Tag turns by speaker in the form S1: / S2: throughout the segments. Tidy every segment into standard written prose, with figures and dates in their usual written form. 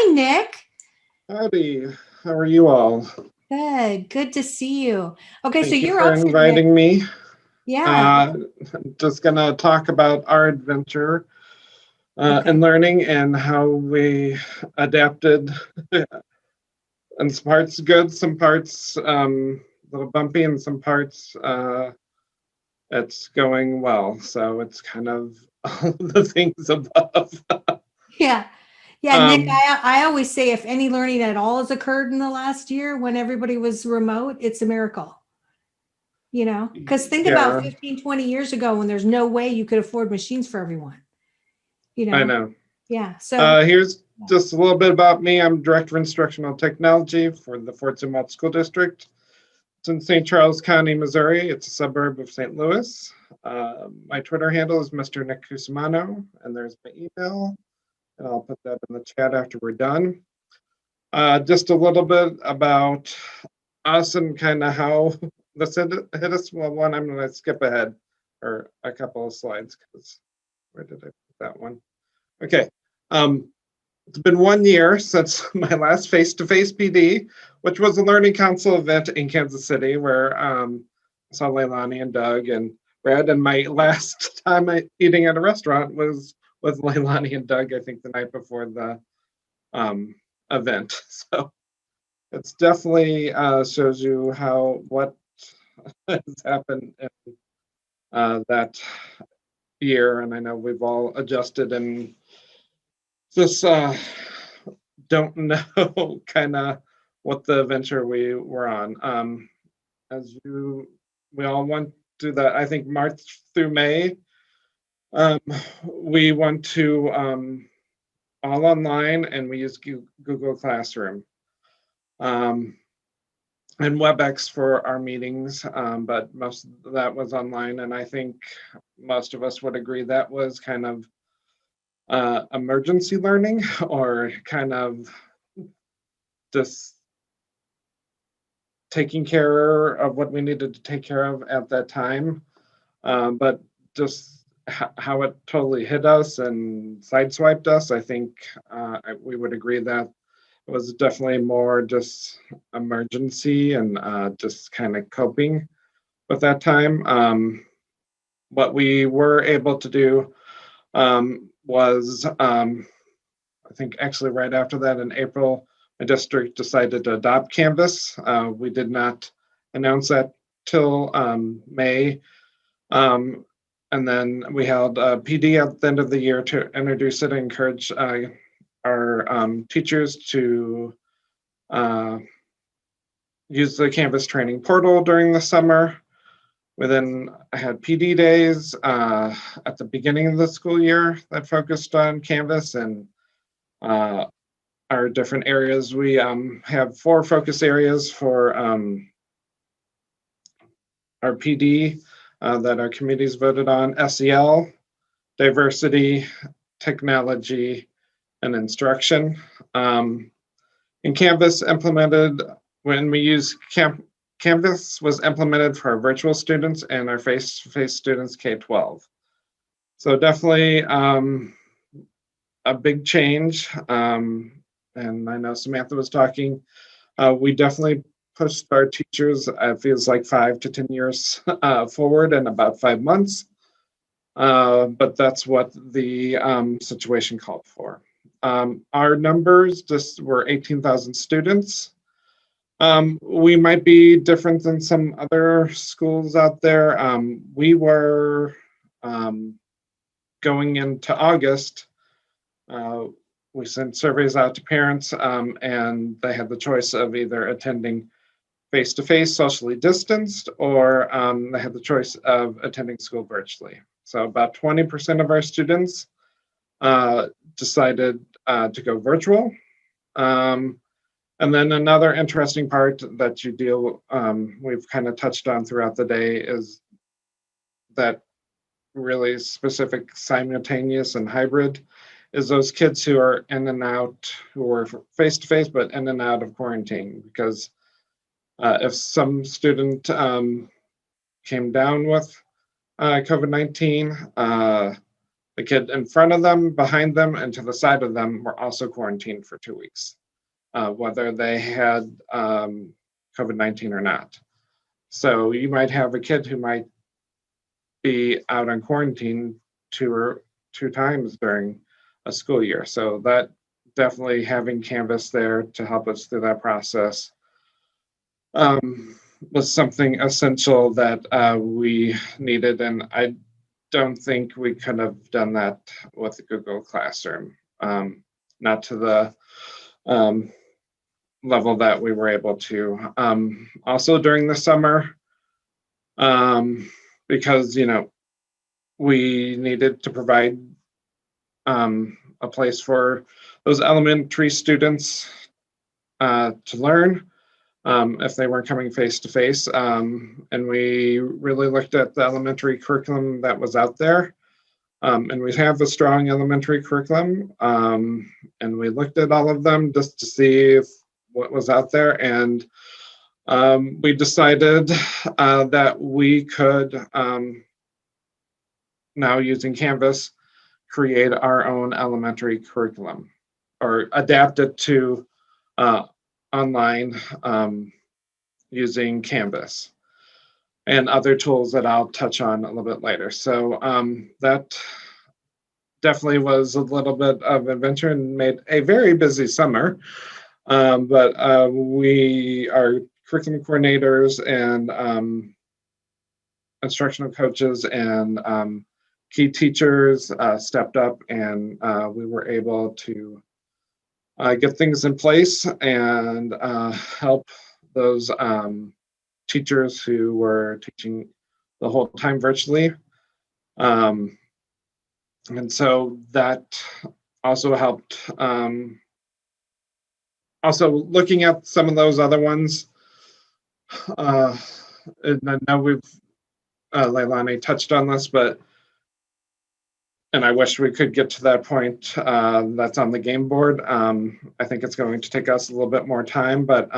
S1: Hi, Nick.
S2: Howdy, how are you all?
S1: Good to see you. Okay, so
S2: Thank you
S1: you're
S2: for
S1: up for the next,
S2: inviting me.
S1: yeah.
S2: Uh, just gonna talk about our adventure
S1: Okay.
S2: in learning and how we adapted. And some parts good, some parts a little bumpy, and some parts it's going well. So it's kind of all the things above.
S1: Yeah. Yeah, Nick,
S2: Um,
S1: I always say if any learning at all has occurred in the last year when everybody was remote, it's a miracle, because think about
S2: yeah,
S1: 15, 20 years ago when there's no way you could afford machines for everyone, you
S2: I
S1: know?
S2: know.
S1: Yeah. So,
S2: Here's just a little bit about me. I'm Director of Instructional Technology for the Fort Zumwalt School District. It's in St. Charles County, Missouri. It's a suburb of St. Louis. My Twitter handle is Mr. Nick Cusumano, and there's my email, and I'll put that in the chat after we're done. Just a little bit about us and kind of how this hit us. Well, one, I'm going to skip ahead or a couple of slides because where did I put that one? Okay. Um, it's been 1 year since my last face-to-face PD, which was a learning council event in Kansas City where I saw Leilani and Doug and Brad. And my last time eating at a restaurant was with Leilani and Doug, I think the night before the event. So it's definitely shows you what has happened in that year. And I know we've all adjusted and just don't know kind of what the adventure we were on. As we all went through that, I think March through May, um, we went to all online and we used Google Classroom and WebEx for our meetings, but most of that was online. And I think most of us would agree that was kind of emergency learning or kind of just taking care of what we needed to take care of at that time. But just how it totally hit us and sideswiped us, I think we would agree that it was definitely more just emergency and just kind of coping with that time. What we were able to do was, I think actually right after that in April, my district decided to adopt Canvas. We did not announce that till May. And then we held a PD at the end of the year to introduce it and encourage our teachers to use the Canvas training portal during the summer. We then had PD days at the beginning of the school year that focused on Canvas and our different areas. We have 4 focus areas for our PD that our committees voted on: SEL, diversity, technology, and instruction. And Canvas implemented, when we use Canvas was implemented for our virtual students and our face-to-face students K-12. So definitely a big change. And I know Samantha was talking. We definitely pushed our teachers, it feels like 5 to 10 years forward in about 5 months. But that's what the situation called for. Our numbers just were 18,000 students. We might be different than some other schools out there. We were going into August. We sent surveys out to parents, and they had the choice of either attending face-to-face, socially distanced, or they had the choice of attending school virtually. So about 20% of our students decided to go virtual. And then another interesting part that we've kind of touched on throughout the day is that really specific simultaneous and hybrid is those kids who are in and out, who are face-to-face, but in and out of quarantine. Because if some student came down with COVID-19, The kid in front of them, behind them, and to the side of them were also quarantined for 2 weeks, whether they had COVID-19 or not. So you might have a kid who might be out on quarantine two times during a school year. So that definitely having Canvas there to help us through that process was something essential that we needed. And I don't think we could have done that with Google Classroom, not to the level that we were able to. Also during the summer, because, we needed to provide a place for those elementary students to learn if they weren't coming face to face. And we really looked at the elementary curriculum that was out there. And we have a strong elementary curriculum. And we looked at all of them just to see what was out there. And we decided that we could, now using Canvas, create our own elementary curriculum or adapt it to online using Canvas and other tools that I'll touch on a little bit later. So that definitely was a little bit of adventure and made a very busy summer. But we are curriculum coordinators and instructional coaches and key teachers stepped up, and we were able to get things in place and help those teachers who were teaching the whole time virtually. And so that also helped. Also looking at some of those other ones, and I know we've, Leilani touched on this, and I wish we could get to that point that's on the game board. I think it's going to take us a little bit more time, but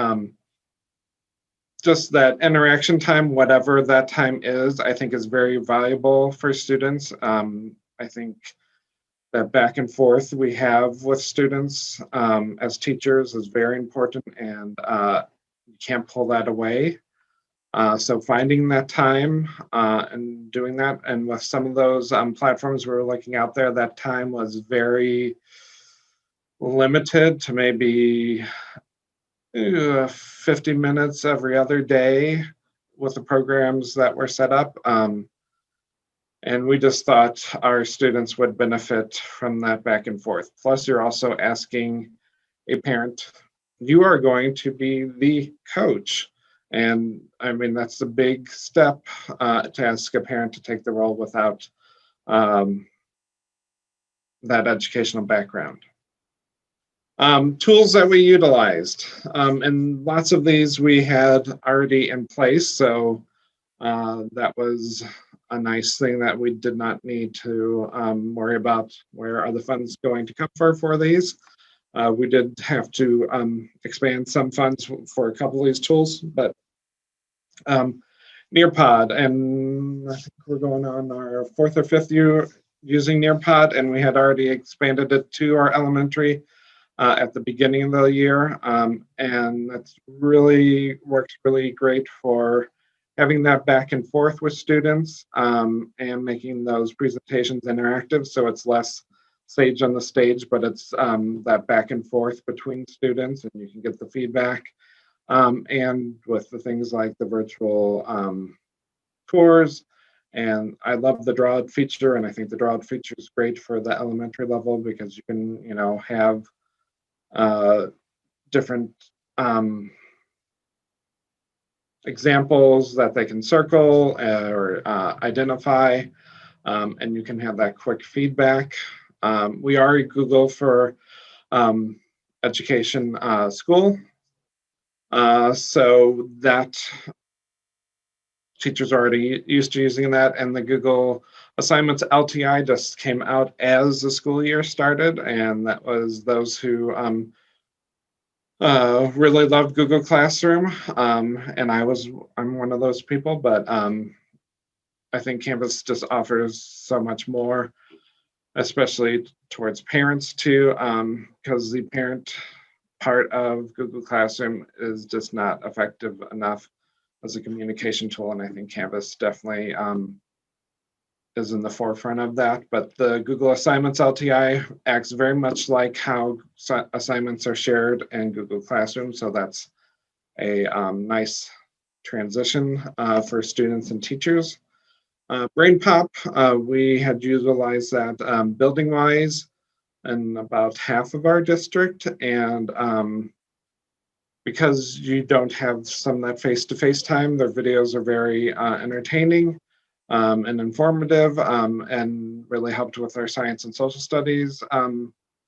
S2: just that interaction time, whatever that time is, I think is very valuable for students. I think that back and forth we have with students as teachers is very important, and you can't pull that away. So finding that time and doing that, and with some of those platforms we were looking out there, that time was very limited to maybe 50 minutes every other day with the programs that were set up. And we just thought our students would benefit from that back and forth. Plus, you're also asking a parent, you are going to be the coach. And I mean, that's a big step to ask a parent to take the role without that educational background. Tools that we utilized, and lots of these we had already in place. So that was a nice thing that we did not need to worry about where are the funds going to come for these. We did have to expand some funds for a couple of these tools, but Nearpod, and I think we're going on our 4th or 5th year using Nearpod, and we had already expanded it to our elementary at the beginning of the year, and that's really works really great for having that back and forth with students and making those presentations interactive, so it's less sage on the stage, but it's that back and forth between students, and you can get the feedback. And with the things like the virtual tours, and I love the draw feature, and I think the draw feature is great for the elementary level because you can, have different examples that they can circle or identify, and you can have that quick feedback. We are Google for Education School. So that teachers are already used to using that, and the Google Assignments LTI just came out as the school year started, and that was those who really loved Google Classroom, and I'm one of those people, but I think Canvas just offers so much more especially towards parents too, because the parent part of Google Classroom is just not effective enough as a communication tool. And I think Canvas definitely is in the forefront of that. But the Google Assignments LTI acts very much like how assignments are shared in Google Classroom. So that's a nice transition for students and teachers. BrainPop, we had utilized that building-wise in about half of our district, and because you don't have some of that face-to-face time, their videos are very entertaining and informative, and really helped with our science and social studies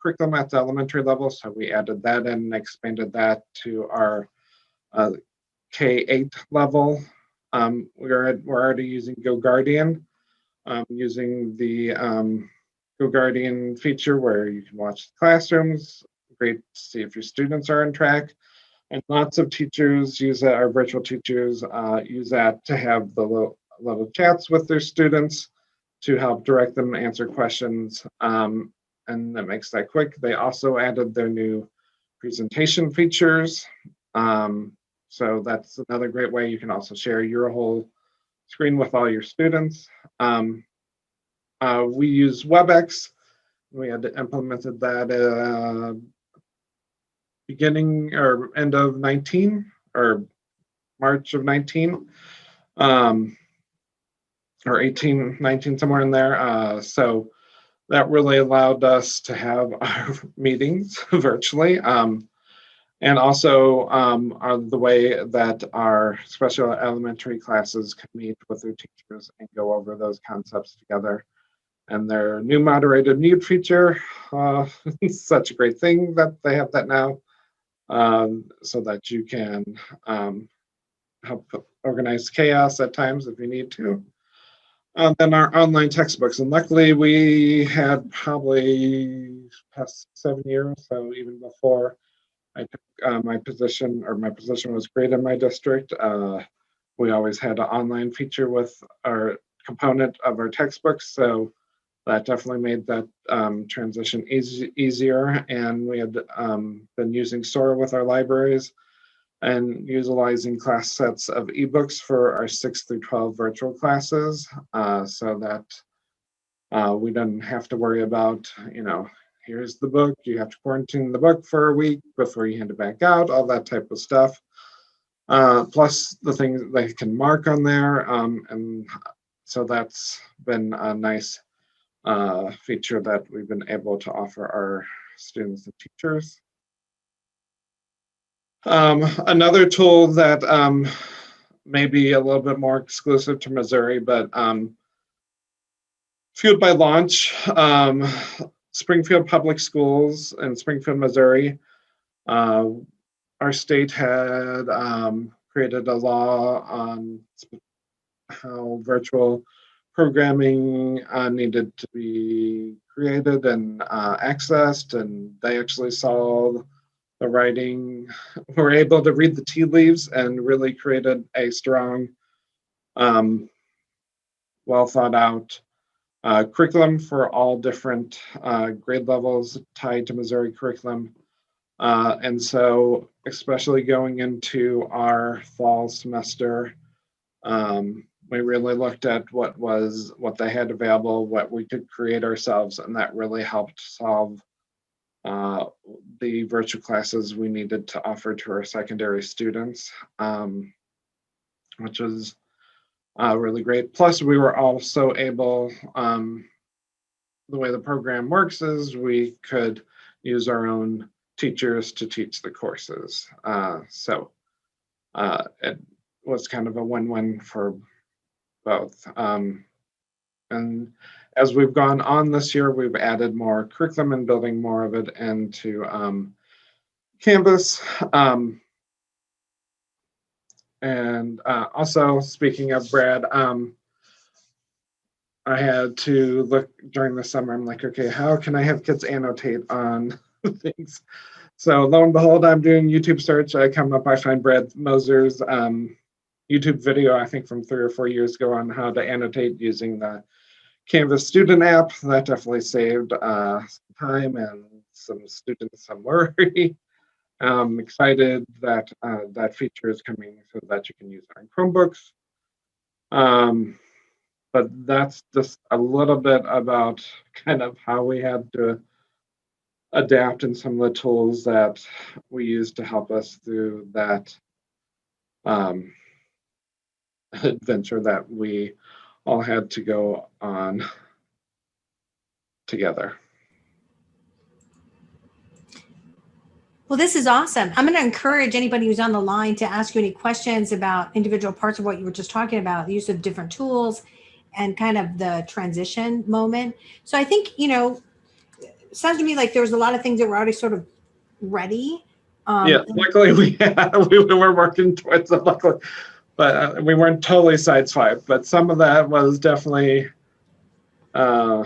S2: curriculum at the elementary level. So we added that in and expanded that to our K-8 level. We're already using GoGuardian, using the GoGuardian feature where you can watch the classrooms. Great to see if your students are on track. And lots of teachers use that, our virtual teachers use that to have the little chats with their students to help direct them, answer questions, and that makes that quick. They also added their new presentation features. So that's another great way. You can also share your whole screen with all your students. We use WebEx. We had implemented that beginning or end of 19 or March of 19, or 18, 19, somewhere in there. So that really allowed us to have our meetings virtually. And also the way that our special elementary classes can meet with their teachers and go over those concepts together. And their new moderated mute feature, it's such a great thing that they have that now, so that you can help organize chaos at times if you need to. Then our online textbooks, and luckily we had probably past 7 years, so even before I took my position, or my position was great in my district, we always had an online feature with our component of our textbooks, so that definitely made that transition easier. And we had been using Sora with our libraries and utilizing class sets of ebooks for our 6 through 12 virtual classes, so that we didn't have to worry about, here's the book, you have to quarantine the book for a week before you hand it back out, all that type of stuff. Plus the things they can mark on there. And so that's been a nice feature that we've been able to offer our students and teachers. Another tool that may be a little bit more exclusive to Missouri, but fueled by launch, Springfield Public Schools in Springfield, Missouri, our state had created a law on how virtual programming needed to be created and accessed, and they actually saw the writing, were able to read the tea leaves and really created a strong, well thought out curriculum for all different grade levels tied to Missouri curriculum. And so, especially going into our fall semester, we really looked at what they had available, what we could create ourselves, and that really helped solve the virtual classes we needed to offer to our secondary students, which was really great. Plus, we were also able, the way the program works is we could use our own teachers to teach the courses. So it was kind of a win-win for both. And as we've gone on this year, we've added more curriculum and building more of it into Canvas. And also, speaking of Brad, I had to look during the summer. I'm like, okay, how can I have kids annotate on things? So lo and behold, I'm doing YouTube search. I come up, I find Brad Moser's YouTube video, I think from 3 or 4 years ago, on how to annotate using the Canvas student app. That definitely saved some time and some students some worry. I'm excited that that feature is coming so that you can use it on Chromebooks. But that's just a little bit about kind of how we had to adapt in some of the tools that we use to help us through that adventure that we all had to go on together.
S1: Well, this is awesome. I'm going to encourage anybody who's on the line to ask you any questions about individual parts of what you were just talking about, the use of different tools and kind of the transition moment. So I think, it sounds to me like there was a lot of things that were already sort of ready.
S2: Yeah, luckily we were working towards it, luckily, but we weren't totally sideswiped. But some of that was definitely, and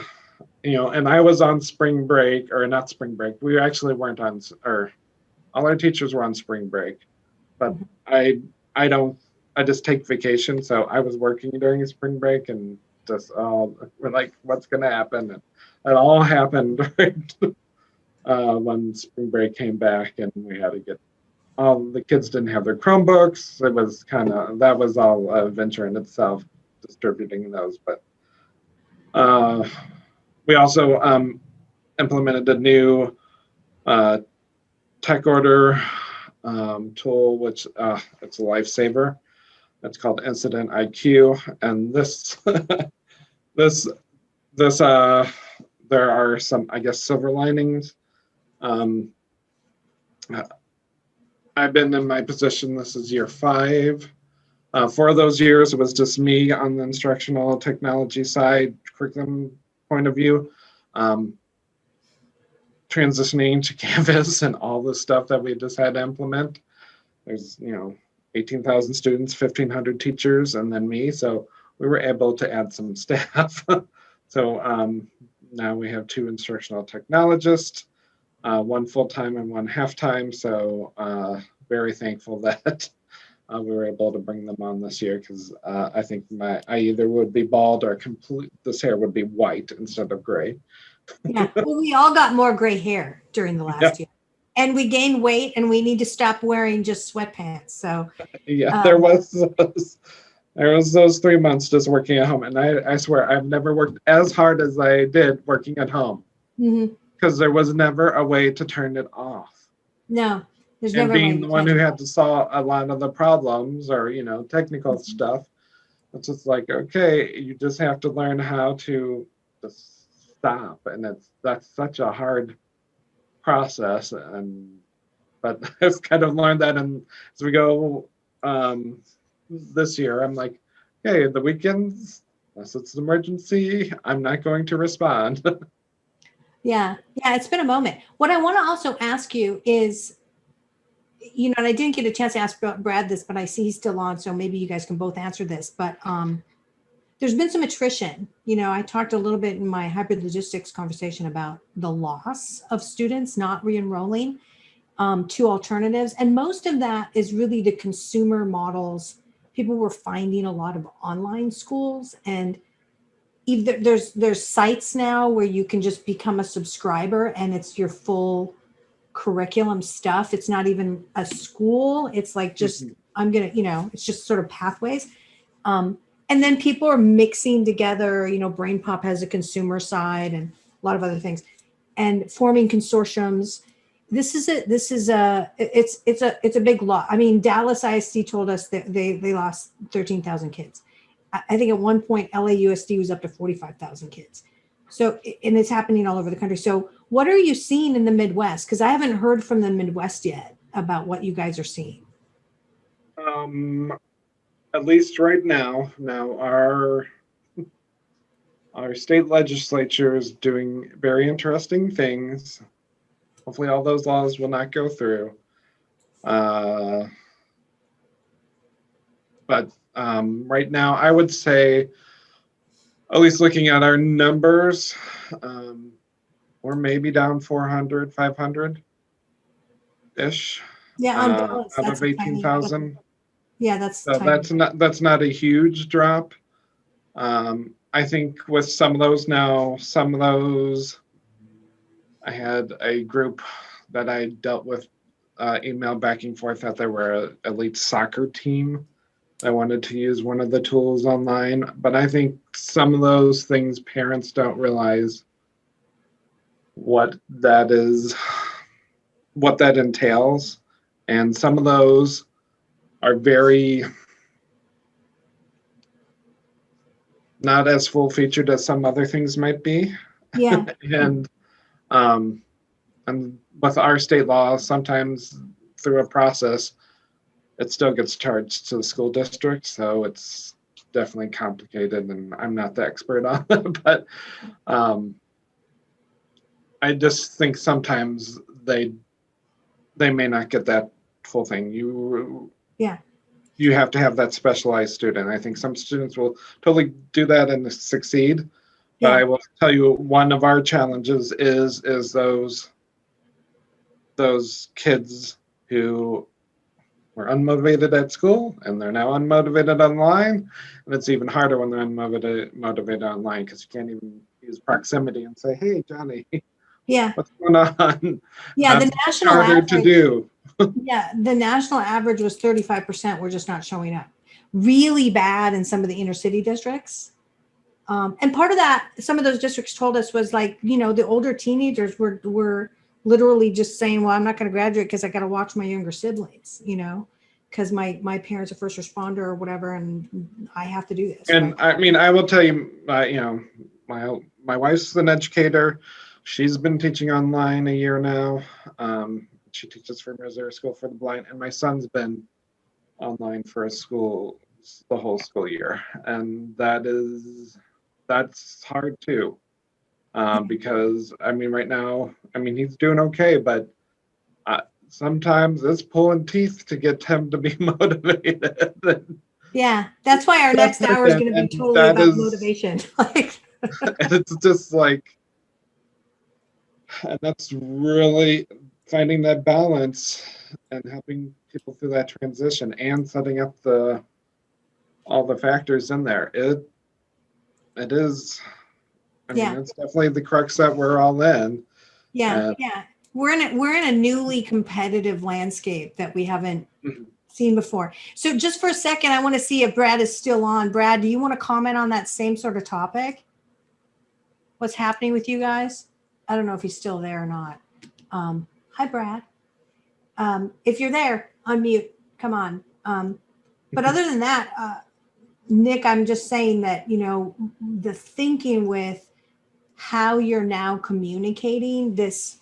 S2: I was on spring break, or not spring break. We actually weren't on, or all our teachers were on spring break. But I just take vacation, so I was working during spring break, and just we're like, what's gonna happen? And it all happened when spring break came back, and we had to get the kids didn't have their Chromebooks. It was that was all a venture in itself, distributing those. But we also implemented a new tech order tool, which it's a lifesaver. It's called Incident IQ, and this there are some, I guess, silver linings. I've been in my position, this is year 5. 4 of those years, it was just me on the instructional technology side, curriculum point of view, transitioning to Canvas and all the stuff that we just had to implement. There's, 18,000 students, 1,500 teachers, and then me. So we were able to add some staff. So now we have 2 instructional technologists, 1 full-time and 1 half-time. So very thankful that we were able to bring them on this year, because I think I either would be bald or this hair would be white instead of gray.
S1: Yeah, well, we all got more gray hair during the last year, and we gained weight, and we need to stop wearing just sweatpants. So
S2: yeah, there was those 3 months just working at home, and I swear I've never worked as hard as I did working at home, because there was never a way to turn it off.
S1: No, there's
S2: and
S1: never
S2: being the one who had to solve a lot of the problems, or technical stuff, it's just like, okay, you just have to learn how to just stop, and that's such a hard process. But I've kind of learned that, and as we go this year, I'm like, okay, the weekends, unless it's an emergency, I'm not going to respond.
S1: Yeah, it's been a moment. What I want to also ask you is, and I didn't get a chance to ask Brad this, but I see he's still on, so maybe you guys can both answer this. But there's been some attrition. I talked a little bit in my hybrid logistics conversation about the loss of students not re-enrolling to alternatives. And most of that is really the consumer models. People were finding a lot of online schools, and either there's sites now where you can just become a subscriber and it's your full curriculum stuff. It's not even a school. It's like just, I'm going to, it's just sort of pathways. And then people are mixing together, BrainPop has a consumer side and a lot of other things, and forming consortiums. It's a big loss. I mean, Dallas ISD told us that they lost 13,000 kids. I think at one point LAUSD was up to 45,000 kids. So, and it's happening all over the country. So what are you seeing in the Midwest? Because I haven't heard from the Midwest yet about what you guys are seeing.
S2: At least right now, our state legislature is doing very interesting things. Hopefully all those laws will not go through. But right now, I would say, at least looking at our numbers, we're maybe down 400, 500-ish.
S1: Yeah, on balance,
S2: out of 18,000.
S1: Yeah, that's
S2: so
S1: tiny.
S2: that's not a huge drop. I think with some of those now, some of those, I had a group that I dealt with email back and forth that they were an elite soccer team. I wanted to use one of the tools online, but I think some of those things parents don't realize what that is, what that entails. And some of those are very not as full featured as some other things might be.
S1: Yeah.
S2: And with our state law, sometimes through a process, it still gets charged to the school district. So it's definitely complicated, and I'm not the expert on it, but I just think sometimes they may not get that full thing. You have to have that specialized student. I think some students will totally do that and succeed. But I will tell you, one of our challenges is those kids who were unmotivated at school and they're now unmotivated online. And it's even harder when they're motivated online, because you can't even use proximity and say, "Hey, Johnny, what's going on?"
S1: Yeah, the national
S2: harder to do.
S1: Yeah, the national average was 35% were just not showing up. Really bad in some of the inner city districts. And part of that, some of those districts told us was like, the older teenagers were literally just saying, well, I'm not going to graduate because I got to watch my younger siblings, because my parents are first responder or whatever, and I have to do this.
S2: And I mean, I will tell you, my wife's an educator. She's been teaching online a year now. She teaches for Missouri School for the Blind, and my son's been online for the whole school year, and that's hard too, because I mean, right now, he's doing okay, but sometimes it's pulling teeth to get him to be motivated.
S1: Yeah, that's why our next hour is going to be totally about motivation.
S2: It's just like, and that's really finding that balance and helping people through that transition and setting up all the factors in there. It is, it's definitely the crux that we're all in.
S1: Yeah. We're in a newly competitive landscape that we haven't seen before. So just for a second, I want to see if Brad is still on. Brad, do you want to comment on that same sort of topic? What's happening with you guys? I don't know if he's still there or not. Hi, Brad. If you're there, unmute. Come on. But other than that, Nick, I'm just saying that, the thinking with how you're now communicating this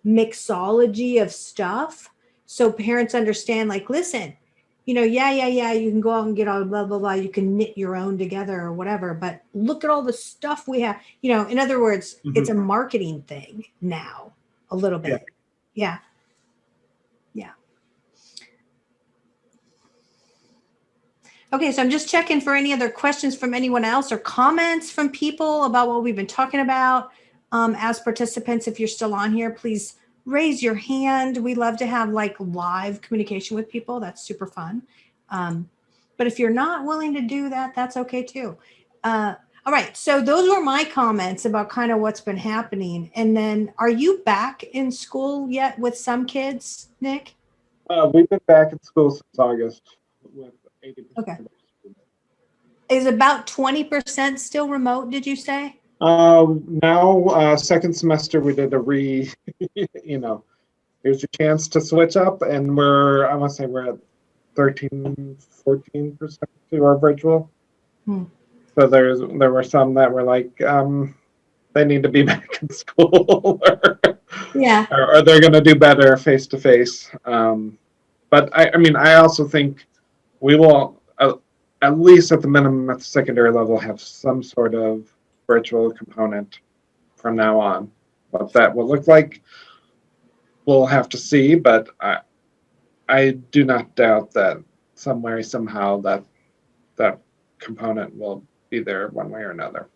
S1: mixology of stuff, so parents understand, like, listen, you can go out and get all blah, blah, blah. You can knit your own together or whatever, but look at all the stuff we have, in other words, it's a marketing thing now a little bit. Yeah. Okay, so I'm just checking for any other questions from anyone else or comments from people about what we've been talking about. As participants, if you're still on here, please raise your hand. We love to have live communication with people. That's super fun. But if you're not willing to do that, that's okay too. All right, so those were my comments about kind of what's been happening. And then, are you back in school yet with some kids, Nick?
S2: We've been back in school since August with 80%.
S1: Okay. Is about 20% still remote, did you say?
S2: Now, second semester, we did here's your chance to switch up, and I want to say we're at 13, 14% to our virtual. So there were some that were like, they need to be back in school, or they're going to do better face to face. But I also think we will, at least at the minimum at the secondary level, have some sort of virtual component from now on. What that will look like, we'll have to see, but I do not doubt that some way, somehow, that component will be there one way or another.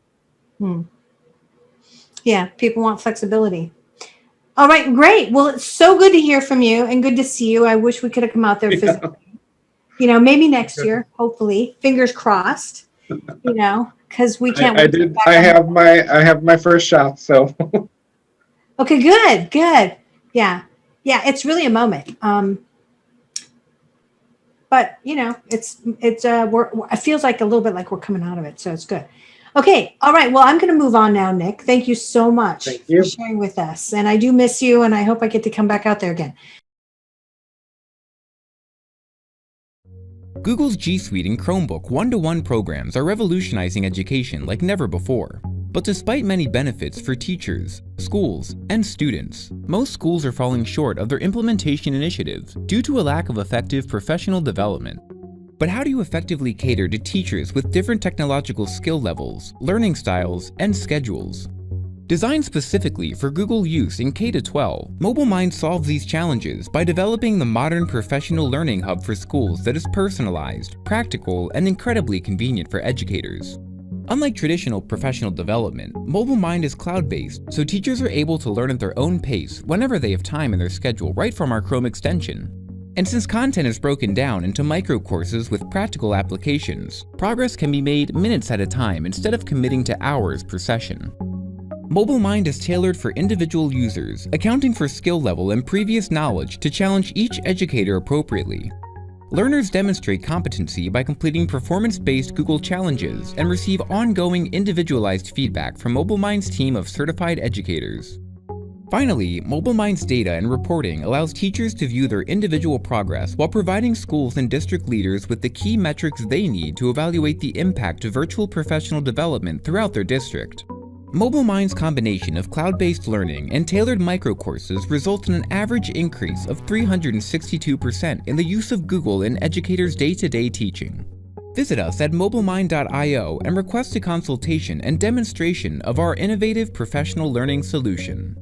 S1: Yeah, people want flexibility. All right, great. Well, it's so good to hear from you and good to see you. I wish we could have come out there physically. Maybe next year, hopefully, fingers crossed. Because we can't.
S2: I
S1: wait to
S2: did.
S1: get back on.
S2: I have my first shot. So
S1: Okay, good, good. Yeah, yeah, it's really a moment. But you know, it feels like a little bit like we're coming out of it, so it's good. Okay, all right. Well, I'm going to move on now, Nick. Thank you so much
S2: Thank you.
S1: for sharing with us, and I do miss you, and I hope I get to come back out there again.
S3: Google's G Suite and Chromebook one-to-one programs are revolutionizing education like never before. But despite many benefits for teachers, schools, and students, most schools are falling short of their implementation initiatives due to a lack of effective professional development. But how do you effectively cater to teachers with different technological skill levels, learning styles, and schedules? Designed specifically for Google use in K-12, MobileMind solves these challenges by developing the modern professional learning hub for schools that is personalized, practical, and incredibly convenient for educators. Unlike traditional professional development, MobileMind is cloud-based, so teachers are able to learn at their own pace whenever they have time in their schedule right from our Chrome extension. And since content is broken down into micro-courses with practical applications, progress can be made minutes at a time instead of committing to hours per session. MobileMind is tailored for individual users, accounting for skill level and previous knowledge to challenge each educator appropriately. Learners demonstrate competency by completing performance-based Google challenges and receive ongoing individualized feedback from MobileMind's team of certified educators. Finally, MobileMind's data and reporting allows teachers to view their individual progress while providing schools and district leaders with the key metrics they need to evaluate the impact of virtual professional development throughout their district. MobileMind's combination of cloud-based learning and tailored microcourses results in an average increase of 362% in the use of Google in educators' day-to-day teaching. Visit us at mobilemind.io and request a consultation and demonstration of our innovative professional learning solution.